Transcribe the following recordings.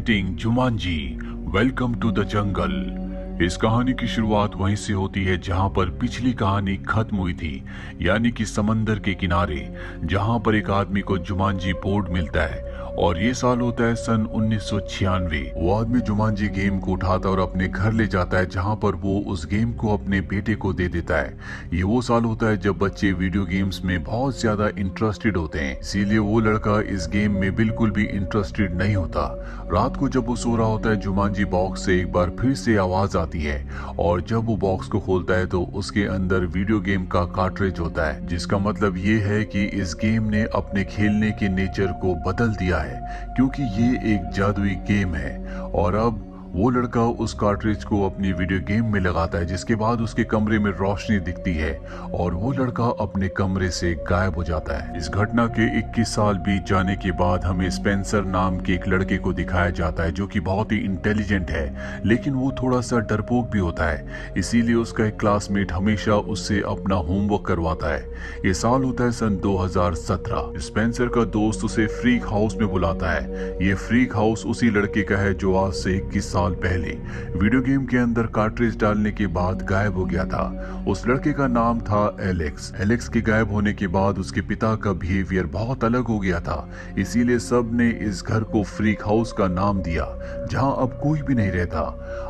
Presenting Jumanji welcome to the jungle. इस कहानी की शुरुआत वहीं से होती है जहां पर पिछली कहानी खत्म हुई थी, यानी कि समंदर के किनारे, जहां पर एक आदमी को जुमांजी बोर्ड मिलता है और ये साल होता है सन 1996। वो आदमी जुमांजी गेम को उठाता और अपने घर ले जाता है, जहां पर वो उस गेम को अपने बेटे को दे देता है। ये वो साल होता है जब बच्चे वीडियो गेम्स में बहुत ज्यादा इंटरेस्टेड होते हैं, इसीलिए वो लड़का इस गेम में बिल्कुल भी इंटरेस्टेड नहीं होता। रात को जब वो सो रहा होता है, जुमांजी बॉक्स से एक बार फिर से आवाज आती है और जब वो बॉक्स को खोलता है तो उसके अंदर वीडियो गेम का कार्ट्रिज होता है, जिसका मतलब ये है कि इस गेम ने अपने खेलने के नेचर को बदल दिया है, क्योंकि ये एक जादुई गेम है। और अब वो लड़का उस कार्ट्रिज को अपनी वीडियो गेम में लगाता है, जिसके बाद उसके कमरे में रोशनी दिखती है और वो लड़का अपने कमरे से गायब हो जाता है। इस घटना के 21 साल बीत जाने के बाद हमें स्पेंसर नाम के एक लड़के को दिखाया जाता है, जो कि बहुत ही इंटेलिजेंट है, लेकिन वो थोड़ा सा डरपोक भी होता है। इसीलिए उसका एक क्लासमेट हमेशा उससे अपना होमवर्क करवाता है। ये साल होता है सन 2017। स्पेंसर का दोस्त उसे फ्रीक हाउस में बुलाता है। ये फ्रीक हाउस उसी लड़के का है जो आज से 21 साल पहले वीडियो गेम के अंदर कार्ट्रिज डालने के बाद गायब हो गया था। उस लड़के का नाम था एलेक्स। एलेक्स के गायब होने के बाद उसके पिता का बिहेवियर बहुत अलग हो गया था, इसीलिए सब ने इस घर को फ्रीक हाउस का नाम दिया, जहां अब कोई भी नहीं रहता।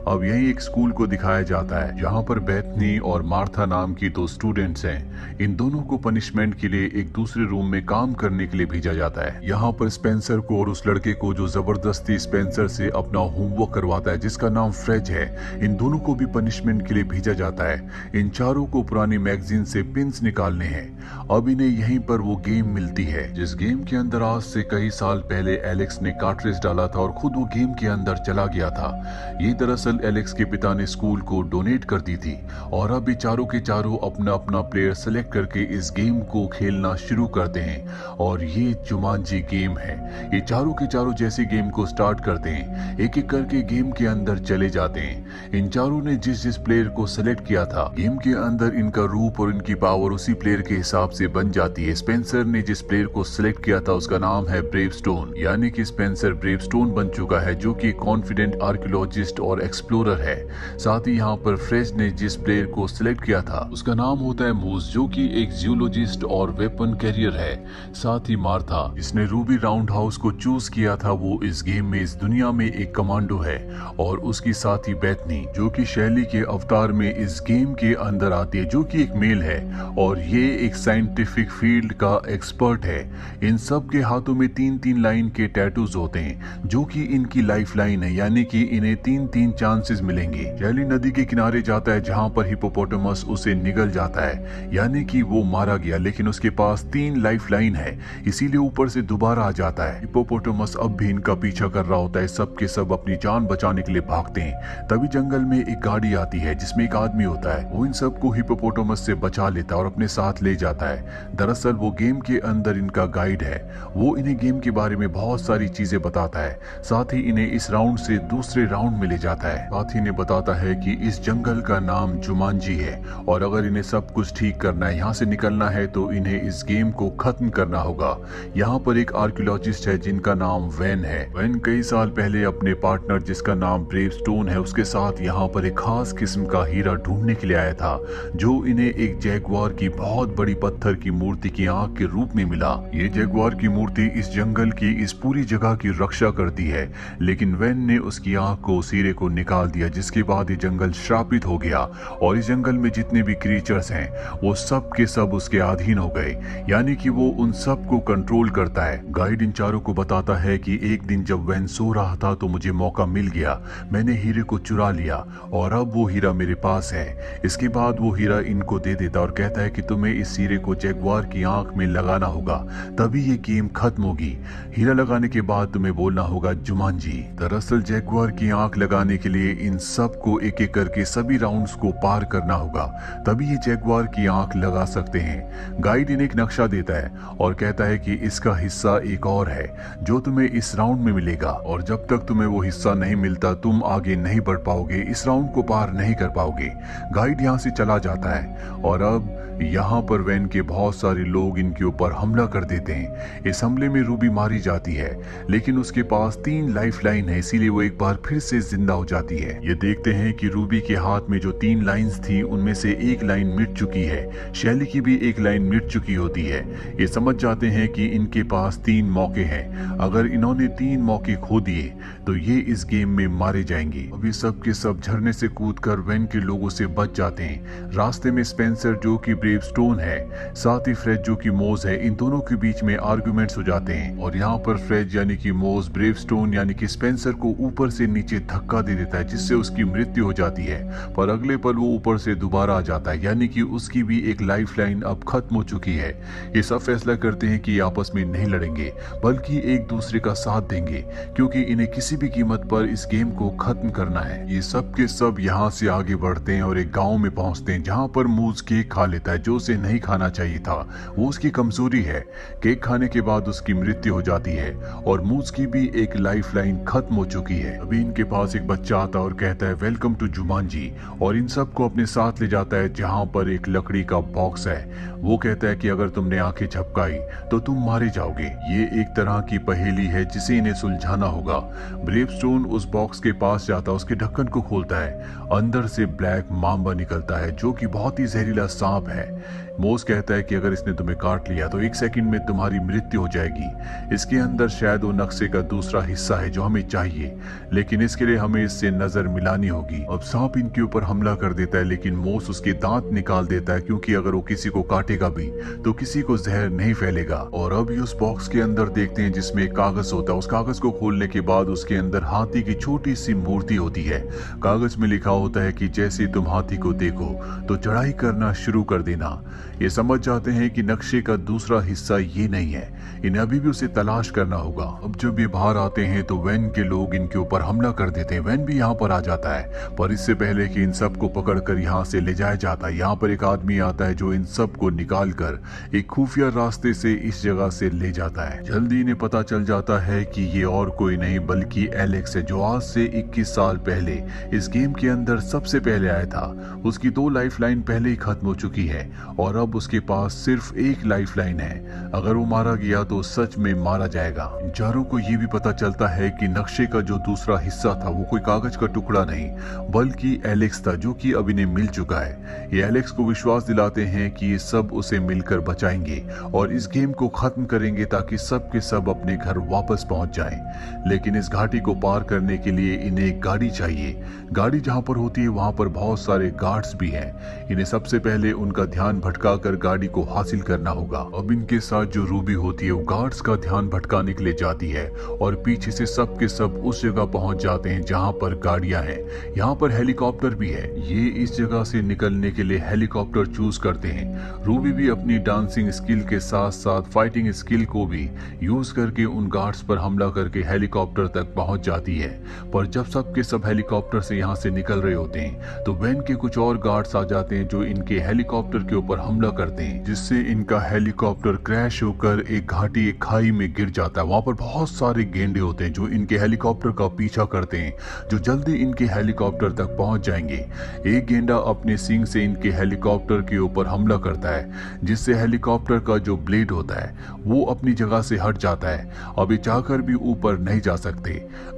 अब यही एक स्कूल को दिखाया जाता है, जहां पर बेथनी और मार्था नाम की दो स्टूडेंट्स हैं। इन दोनों को पनिशमेंट के लिए एक दूसरे रूम में काम करने के लिए भेजा जाता है। यहाँ पर स्पेंसर को और उस लड़के को जो जबरदस्ती स्पेंसर से अपना होमवर्क करवाता है, जिसका नाम फ्रेज है, इन दोनों को भी पनिशमेंट के लिए भेजा जाता है। इन चारों को पुरानी मैगजीन से पिन्स निकालने हैं। अब इन्हें यहीं पर वो गेम मिलती है, जिस गेम के अंदर आज से कई साल पहले एलेक्स ने कार्ट्रिज डाला था और खुद वो गेम के अंदर चला गया था। ये दरअसल एलेक्स के पिता ने स्कूल को डोनेट कर दी थी और अब ये चारों के चारों अपना अपना प्लेयर सेलेक्ट करके इस गेम को खेलना शुरू करते हैं और ये जुमांजी गेम है। ये चारों के चारों जैसे गेम को स्टार्ट करते हैं, एक एक करके गेम के अंदर चले जाते हैं। इन चारों ने जिस जिस प्लेयर को सिलेक्ट किया था, गेम के अंदर इनका रूप और इनकी पावर उसी प्लेयर के हिसाब से बन जाती है। स्पेंसर ने जिस प्लेयर को सिलेक्ट किया था उसका नाम है ब्रेवस्टोन, यानी कि स्पेंसर ब्रेवस्टोन बन चुका है, जो कि कॉन्फिडेंट आर्कियोलॉजिस्ट और एक्सप्लोरर है। साथ ही यहाँ पर फ्रेज ने जिस प्लेयर को सिलेक्ट किया था उसका नाम होता है मूस, जो कि एक जियोलॉजिस्ट और वेपन कैरियर है। साथ ही मार्था, जिसने रूबी राउंड हाउस को चूज किया था, वो इस गेम में, इस दुनिया में एक कमांडो है। और उसकी साथी बेथनी, जो कि शैली के अवतार में इस गेम के अंदर आती है, जो कि एक मेल है और ये एक साइंटिफिक फील्ड का एक्सपर्ट है। इन सब के हाथों में 3-3 लाइन के टैटूज होते हैं, जो कि इनकी लाइफ लाइन है, यानी कि इन्हें 3-3 चांसेस मिलेंगे। शैली नदी के किनारे जाता है, जहां पर हिपोपोटामस उसे निगल जाता है, यानी कि वो मारा गया, लेकिन उसके पास 3 लाइफ लाइन है, इसीलिए ऊपर से दोबारा आ जाता है। हिपोपोटामस अब भी इनका पीछा कर रहा होता है, सब के सब अपनी जान बचाने के लिए भागते हैं। तभी जंगल में एक गाड़ी आती है जिसमें एक आदमी होता है। वो इन सबको हिपोपोटामस से बचा लेता है और अपने साथ ले जाता है। दरअसल वो गेम के अंदर इनका गाइड है। वो इन्हें गेम के बारे में बहुत सारी चीजें बताता है, साथ ही इन्हें इस राउंड से दूसरे राउंड में ले जाता है। साथ ही इन्हें बताता है कि इस जंगल का नाम जुमांजी है और अगर इन्हें सब कुछ ठीक करना है, यहाँ से निकलना है, तो इन्हें इस गेम को खत्म करना होगा। यहाँ पर एक आर्कियोलॉजिस्ट है जिनका नाम वैन है। वैन कई साल पहले अपने पार्टनर, जिसका नाम ब्रेवस्टोन है, उसके साथ यहाँ पर एक खास किस्म का हीरा ढूंढने के लिए आया था, जो इन्हें एक जैगुआर की बहुत बड़ी पत्थर की मूर्ति की आंख के रूप में मिला। ये जैगुआर की मूर्ति इस जंगल की, इस पूरी जगह की रक्षा करती है, लेकिन वैन ने उसकी आंख को, उस हीरे को निकाल दिया, जिसके बाद ये जंगल श्रापित हो गया और इस जंगल में जितने भी क्रीचर्स हैं वो सब के सब उसके अधीन हो गए, यानी कि वो उन सब को कंट्रोल करता है। गाइड इन चारों को बताता है कि एक दिन जब वैन सो रहा था तो मुझे मौका मिल गया, मैंने हीरे को चुरा लिया और अब वो हीरा मेरे पास है। इसके बाद वो हीरा इनको दे देता और कहता है कि तुम्हें इस हीरे को जैगुआर की आंख में लगाना होगा, तभी ये गेम खत्म होगी। हीरा लगाने के बाद तुम्हें बोलना होगा जुमांजी। दरअसल जैगुआर की आंख लगाने के लिए इन सब को एक एक करके सभी राउंड्स को पार करना होगा, तभी ये जैगुआर की आंख लगा सकते हैं। गाइड इन्हें एक नक्शा देता है और कहता है कि इसका हिस्सा एक और है जो तुम्हें इस राउंड में मिलेगा और जब तक तुम्हें वो हिस्सा नहीं मिलता तुम आगे नहीं बढ़ पाओगे, इस राउंड को पार नहीं कर पाओगे। गाइड यहाँ से चला जाता है और अब यहाँ पर वैन के बहुत सारे लोग इनके ऊपर हमला कर देते हैं। इस हमले में रूबी मारी जाती है, लेकिन उसके पास 3 लाइफलाइन है, इसीलिए वो एक बार फिर से जिंदा हो जाती है। ये देखते हैं कि रूबी के हाथ में जो 3 लाइंस थी उनमें से एक लाइन मिट चुकी है, शैली की भी एक लाइन मिट चुकी होती है। ये समझ जाते हैं कि इनके पास 3 मौके हैं, अगर इन्होंने 3 मौके खो दिए तो ये इस गेम में मारे जाएंगे। अभी सब के सब झरने से कूदकर वैन के लोगों से बच जाते हैं। रास्ते में स्पेंसर जो कि ब्रेवस्टोन है, साथ ही फ्रेड जो कि मोज है, इन दोनों के बीच में आर्गुमेंट्स हो जाते हैं और यहाँ पर फ्रेड यानी कि मोज ब्रेवस्टोन यानी कि स्पेंसर को ऊपर से नीचे धक्का दे देता है, जिससे उसकी मृत्यु हो जाती है। पर अगले पल वो ऊपर से दोबारा आ जाता है, यानी कि उसकी भी एक लाइफलाइन अब खत्म हो चुकी है। ये सब फैसला करते हैं कि ये आपस में नहीं लड़ेंगे बल्कि एक दूसरे का साथ देंगे, क्योंकि इन्हें किसी भी कीमत पर इस गेम को खत्म करना है। ये सब के सब यहाँ से आगे बढ़ते हैं और एक गांव में पहुंचते हैं, जहाँ पर मूज केक खा लेता है जो उसे नहीं खाना चाहिए था। वो उसकी कमजोरी है। केक खाने के बाद उसकी मृत्यु हो जाती है और मूज की भी एक लाइफलाइन खत्म हो चुकी है। अभी इनके पास एक बच्चा आता है और कहता है वेलकम टू जुमांजी, और इन सबको अपने साथ ले जाता है जहाँ पर एक लकड़ी का बॉक्स है। वो कहता है कि अगर तुमने आंखें झपकाई तो तुम मारे जाओगे। ये एक तरह की पहेली है जिसे इन्हें सुलझाना होगा। ब्रेवस्टोन उस बॉक्स के पास जाता है, उसके ढक्कन को खोलता है, अंदर से ब्लैक मांबा निकलता है जो कि बहुत ही जहरीला सांप है। मोस कहता है कि अगर इसने तुम्हें काट लिया तो 1 सेकंड में तुम्हारी मृत्यु हो जाएगी। इसके अंदर शायद वो नक्शे का दूसरा हिस्सा है जो हमें चाहिए, लेकिन इसके लिए हमें इससे नजर मिलानी होगी। अब सांप इनके ऊपर हमला कर देता है, लेकिन मोस उसके दांत निकाल देता है, क्योंकि अगर वो किसी को काटेगा भी तो किसी को जहर नहीं फैलेगा। और अभी उस बॉक्स के अंदर देखते हैं जिसमें एक कागज होता है। उस कागज को खोलने के बाद उसके अंदर हाथी की छोटी सी मूर्ति होती है। कागज में लिखा होता है कि जैसे तुम हाथी को देखो तो चढ़ाई करना शुरू कर देना। ये समझ जाते हैं कि नक्शे का दूसरा हिस्सा ये नहीं है, इन्हें अभी भी उसे तलाश करना होगा। अब जब ये बाहर आते हैं तो वैन के लोग इनके ऊपर हमला कर देते हैं। वैन भी यहाँ पर आ जाता है, पर इससे पहले कि इन सब को पकड़कर यहाँ से ले जाया जाता है, यहाँ पर एक आदमी आता है जो इन सब को निकाल कर एक खुफिया रास्ते से इस जगह से ले जाता है। जल्दी इन्हें पता चल जाता है कि ये और कोई नहीं बल्कि एलेक्स है, जो आज से 21 साल पहले इस गेम के अंदर सबसे पहले आया था। उसकी 2 लाइफलाइन पहले ही खत्म हो चुकी है और अब उसके पास सिर्फ एक लाइफलाइन है। अगर वो मारा गया तो सच में मारा जाएगा। इन चारों को ये भी पता चलता है कि नक्शे का जो दूसरा हिस्सा था वो कोई कागज का टुकड़ा नहीं बल्कि एलेक्स था, जो कि अब इन्हें मिल चुका है। ये एलेक्स को विश्वास दिलाते हैं कि ये सब उसे मिलकर बचाएंगे और इस गेम को खत्म करेंगे ताकि सब के सब अपने घर वापस पहुंच जाएं। लेकिन इस घाटी को पार करने के लिए इन्हें एक गाड़ी चाहिए। गाड़ी जहां पर होती है वहां पर बहुत सारे गार्ड्स भी हैं। इन्हें सबसे पहले उनका ध्यान भटकाकर गाड़ी को हासिल करना होगा। अब इनके साथ जो रूबी होती है वो गार्ड्स का ध्यान भटकाने के लिए जाती है और पीछे से सब के सब उस जगह पहुंच जाते हैं जहां पर गाड़ियां हैं। यहाँ पर हेलीकॉप्टर भी है। ये इस जगह से निकलने के लिए हेलीकॉप्टर चूज करते हैं। रूबी भी अपनी डांसिंग स्किल के साथ साथ फाइटिंग स्किल को भी यूज करके उन गार्ड्स पर हमला करके हेलीकॉप्टर तक पहुंच जाती है। पर जब सब के सब हेलीकॉप्टर से यहाँ से निकल रहे होते हैं तो वैन के कुछ और गार्ड्स आ जाते हैं जो इनके हेलीकॉप्टर के ऊपर हमला करते हैं, जिससे इनका हेलीकॉप्टर क्रैश होकर एक घाटी एक खाई में गिर जाता है। वहां पर बहुत सारे गेंडे होते हैं जो इनके हेलीकॉप्टर का पीछा करते हैं, जो जल्दी इनके हेलीकॉप्टर तक पहुंच जाएंगे। एक गेंडा अपने सींग से इनके हेलीकॉप्टर के ऊपर हमला करता है, जिससे हेलीकॉप्टर का जो ब्लेड होता है वो अपनी जगह से हट जाता है। अभी चाहकर भी ऊपर नहीं जा सकते।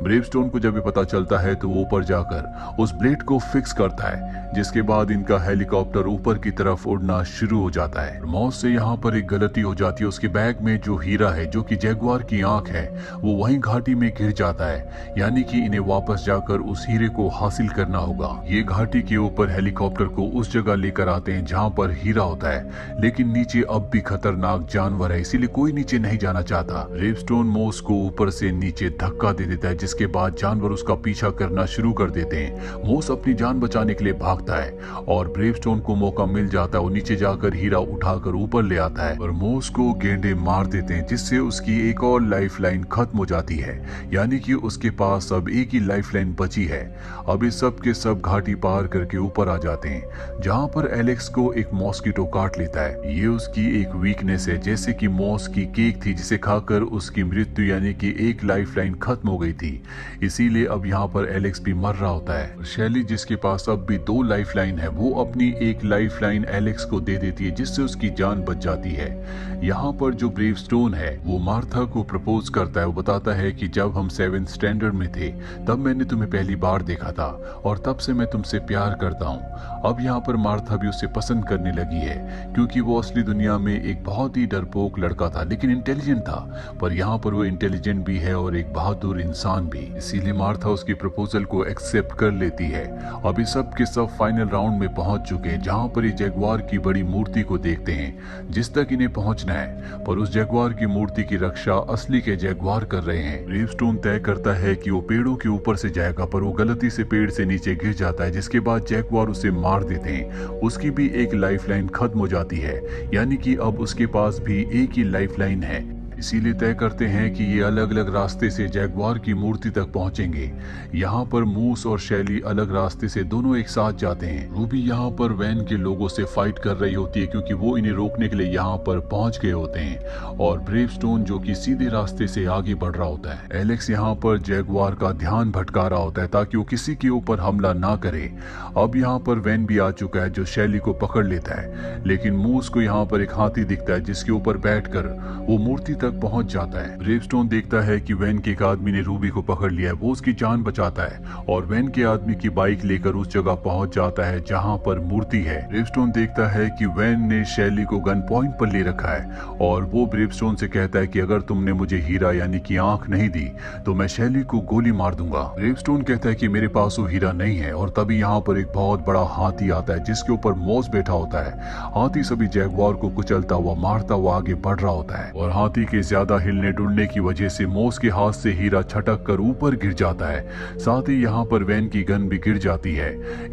ब्रेवस्टोन को जब भी पता चलता है तो वो ऊपर जाकर उस ब्लेड को फिक्स करता है, जिसके बाद इनका हेलीकॉप्टर ऊपर की तरफ उड़ना शुरू हो जाता है। मौस से यहाँ पर एक गलती हो जाती है। उसके बैग में जो हीरा है जो कि जैगुआर की आंख है वो वहीं घाटी में गिर जाता है, यानी कि इन्हें वापस जाकर उस हीरे को हासिल करना होगा। ये घाटी के ऊपर हेलीकॉप्टर को उस जगह लेकर आते हैं जहाँ पर हीरा होता है, लेकिन नीचे अब भी खतरनाक जानवर है, इसीलिए कोई नीचे नहीं जाना चाहता। ब्रेवस्टोन मोस को ऊपर से नीचे धक्का दे देता है, जिसके बाद जानवर उसका पीछा करना शुरू कर देते हैं। मोस अपनी जान बचाने के लिए भागता है और ब्रेवस्टोन को मौका मिल जाता है। वो नीचे जाकर हीरा उठाकर ऊपर ले आता है और मोस को गेंडे मार देते हैं, जिससे उसकी एक और लाइफलाइन खत्म हो जाती है, यानी कि उसके पास अब एक ही लाइफलाइन बची है। अब इस सब के सब घाटी पार करके ऊपर आ जाते हैं, जहां पर एलेक्स को एक मॉस्किटो काट लेता है। ये उसकी एक वीकनेस है, जैसे कि मॉस की केक थी जिसे खाकर उसकी मृत्यु यानी कि एक लाइफलाइन खत्म हो गई थी। इसीलिए अब यहाँ पर एलेक्स भी मर रहा होता है। शैली जिसके पास अब भी 2 लाइफलाइन है वो अपनी एक लाइफलाइन एलेक्स को दे दे देती है जिससे उसकी जान बच जाती है। यहाँ पर जो ब्रेवस्टोन है वो मार्था को प्रपोज करता है। वो बताता है कि जब हम 7th स्टैंडर्ड में थे तब मैंने तुम्हें पहली बार देखा था और तब से मैं तुमसे प्यार करता हूँ। अब यहाँ पर मार्था भी उसे पसंद करने लगी है क्योंकि वो असली दुनिया में एक बहुत ही डरपोक लड़का था लेकिन इंटेलिजेंट था, पर यहाँ पर वो इंटेलिजेंट भी है और एक बहादुर इंसान भी। इसीलिए मार्था उसकी प्रपोजल को एक्सेप्ट कर लेती है। अभी सब के सब फाइनल राउंड में पहुंच चुके हैं जहां पर ये जगुआर की बड़ी मूर्ति को देखते हैं जिस तक इन्हें पहुंचना है, पर उस जगुआर की मूर्ति की रक्षा असली के जगुआर कर रहे हैं। ब्रेवस्टोन तय करता है कि वो पेड़ों के ऊपर से जाएगा, पर वो गलती से पेड़ से नीचे गिर जाता है जिसके बाद जगुआर उसे मार देते हैं। उसकी भी एक लाइफलाइन खत्म हो जाती है, यानी कि अब उसके पास भी एक ही लाइफलाइन है। इसीलिए तय करते हैं कि ये अलग अलग रास्ते से जगुआर की मूर्ति तक पहुंचेंगे। यहाँ पर मूस और शैली अलग रास्ते से दोनों एक साथ जाते हैं। रूबी यहाँ पर वैन के लोगों से फाइट कर रही होती है क्योंकि वो इन्हें रोकने के लिए यहाँ पर पहुंच गए होते हैं, और ब्रेवस्टोन जो कि सीधे रास्ते से आगे बढ़ रहा होता है। एलेक्स यहाँ पर जगुआर का ध्यान भटका रहा होता है ताकि वो किसी के ऊपर हमला ना करे। अब यहाँ पर वैन भी आ चुका है जो शैली को पकड़ लेता है, लेकिन मूस को यहाँ पर एक हाथी दिखता है जिसके ऊपर बैठकर वो मूर्ति पहुंच जाता है। ब्रेवस्टोन देखता है कि वैन के एक आदमी ने रूबी को पकड़ लिया है। वो उसकी जान बचाता है और वैन के आदमी की बाइक लेकर उस जगह पहुंच जाता है जहां पर मूर्ति है। ब्रेवस्टोन देखता है कि वैन ने शैली को गन पॉइंट पर ले रखा है और वो ब्रेवस्टोन से कहता है कि अगर तुमने मुझे हीरा यानी कि आंख नहीं दी तो मैं शैली को गोली मार दूंगा। ब्रेवस्टोन कहता है कि मेरे पास वो हीरा नहीं है, और तभी यहाँ पर एक बहुत बड़ा हाथी आता है जिसके ऊपर मॉस बैठा होता है। हाथी सभी जगुआर को कुचलता हुआ मारता हुआ आगे बढ़ रहा होता है और हाथी के ज्यादा हिलने डुलने की वजह से मोस के हाथ से हीरा छटक कर ऊपर गिर जाता है। साथ ही यहाँ पर वैन की गन भी गिर जाती है।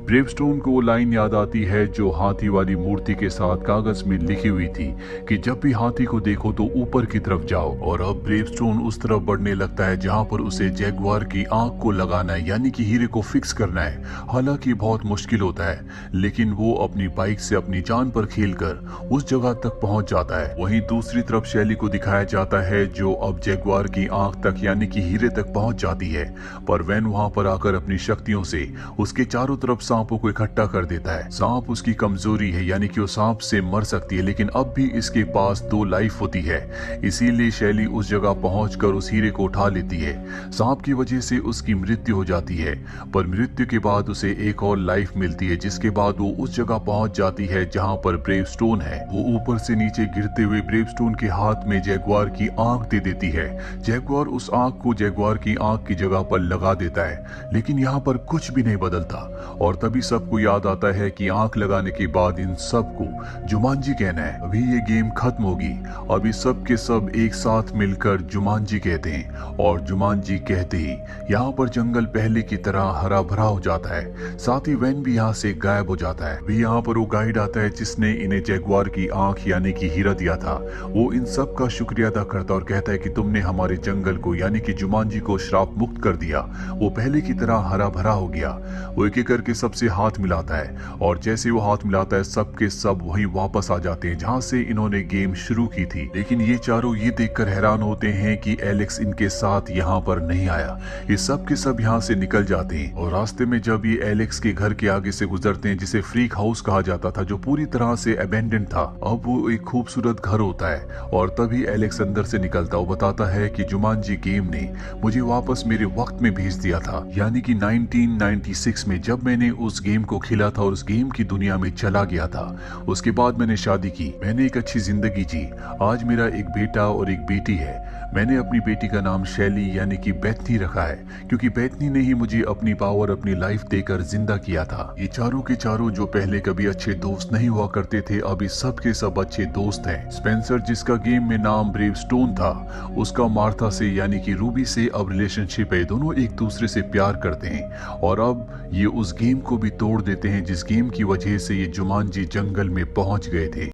ब्रेवस्टोन को वो लाइन याद आती है जो हाथी वाली मूर्ति के साथ कागज में लिखी हुई थी कि जब भी हाथी को देखो तो ऊपर की तरफ जाओ। और अब ब्रेवस्टोन उस तरफ बढ़ने लगता है जहाँ पर उसे जगुआर की आंख को लगाना है, यानी कि हीरे को फिक्स करना है। हालांकि बहुत मुश्किल होता है, लेकिन वो अपनी बाइक से अपनी जान पर खेलकर उस जगह तक पहुंच जाता है। वहीं दूसरी तरफ शैली को दिखाया जाता है जो अब जगुआर की आंख तक यानी कि हीरे तक पहुंच जाती है, पर वैन वहां पर आकर अपनी शक्तियों से उसके चारों तरफ सांपों को इकट्ठा कर देता है। सांप उसकी कमजोरी है, यानी कि वो सांप से मर सकती है, लेकिन अब भी इसके पास 2 लाइफ होती है। इसीलिए शैली उस जगह पहुंचकर उस हीरे को उठा लेती है। सांप की वजह से उसकी मृत्यु हो जाती है, पर मृत्यु के बाद उसे एक और लाइफ मिलती है, जिसके बाद वो उस जगह पहुंच जाती है जहां पर ब्रेवस्टोन है। वो ऊपर से नीचे गिरते हुए ब्रेवस्टोन के हाथ में जगुआर की आंख दे देती है। जगुआर उस आंख को जगुआर की आंख की जगह पर लगा देता है, लेकिन यहाँ पर कुछ भी नहीं बदलता। और तभी सबको याद आता है कि आंख लगाने के बाद इन सबको जुमांजी कहना है। अभी ये गेम खत्म होगी। अभी सब के सब एक साथ मिलकर जुमांजी कहते हैं, और जुमांजी कहते ही यहाँ पर जंगल पहले की तरह हरा भरा हो जाता है। साथ ही वैन भी यहाँ से गायब हो जाता है। अभी यहाँ पर वो गाइड आता है जिसने इन्हें जगुआर की आंख यानी कि हीरा दिया था। वो इन सब का शुक्रिया अदा करता और कहता है कि तुमने हमारे जंगल को यानी कि जुमांजी को श्राप मुक्त कर दिया। वो पहले की तरह हरा भरा हो गया। वो एक एक करके सबसे हाथ मिलाता है, और जैसे वो हाथ मिलाता है सबके सब वहीं वापस आ जाते हैं जहां से इन्होंने गेम शुरू की थी। लेकिन ये चारों ये देखकर हैरान होते हैं कि एलेक्स इनके साथ यहाँ पर नहीं आया। ये सब के सब यहाँ से निकल जाते हैं, और रास्ते में जब ये एलेक्स के घर के आगे से गुजरते हैं जिसे फ्रीक हाउस कहा जाता था, जो पूरी तरह से अबेंडेंड था, अब वो एक खूबसूरत घर होता है। और तभी एलेक्स अंदर से निकलता वो बताता है कि जुमांजी गेम ने मुझे वापस मेरे वक्त में भेज दिया था, यानी कि 1996 में जब मैंने उस गेम को खेला था और उस गेम की दुनिया में चला गया था। उसके बाद मैंने शादी की, मैंने एक अच्छी जिंदगी जी। आज मेरा एक बेटा और एक बेटी है। मैंने अपनी बेटी का नाम शैली यानी कि बेथनी रखा है, क्योंकि बेथनी ने ही मुझे अपनी पावर अपनी लाइफ देकर जिंदा किया था। ये चारों के चारों जो पहले कभी अच्छे दोस्त नहीं हुआ करते थे, अभी सब के सब अच्छे दोस्त हैं। स्पेंसर जिसका गेम में नाम ब्रेवस्टोन था, उसका मार्था से यानी कि रूबी से अब रिलेशनशिप है। दोनों एक दूसरे से प्यार करते हैं, और अब ये उस गेम को भी तोड़ देते हैं जिस गेम की वजह से ये जुमांजी जंगल में पहुंच गए थे।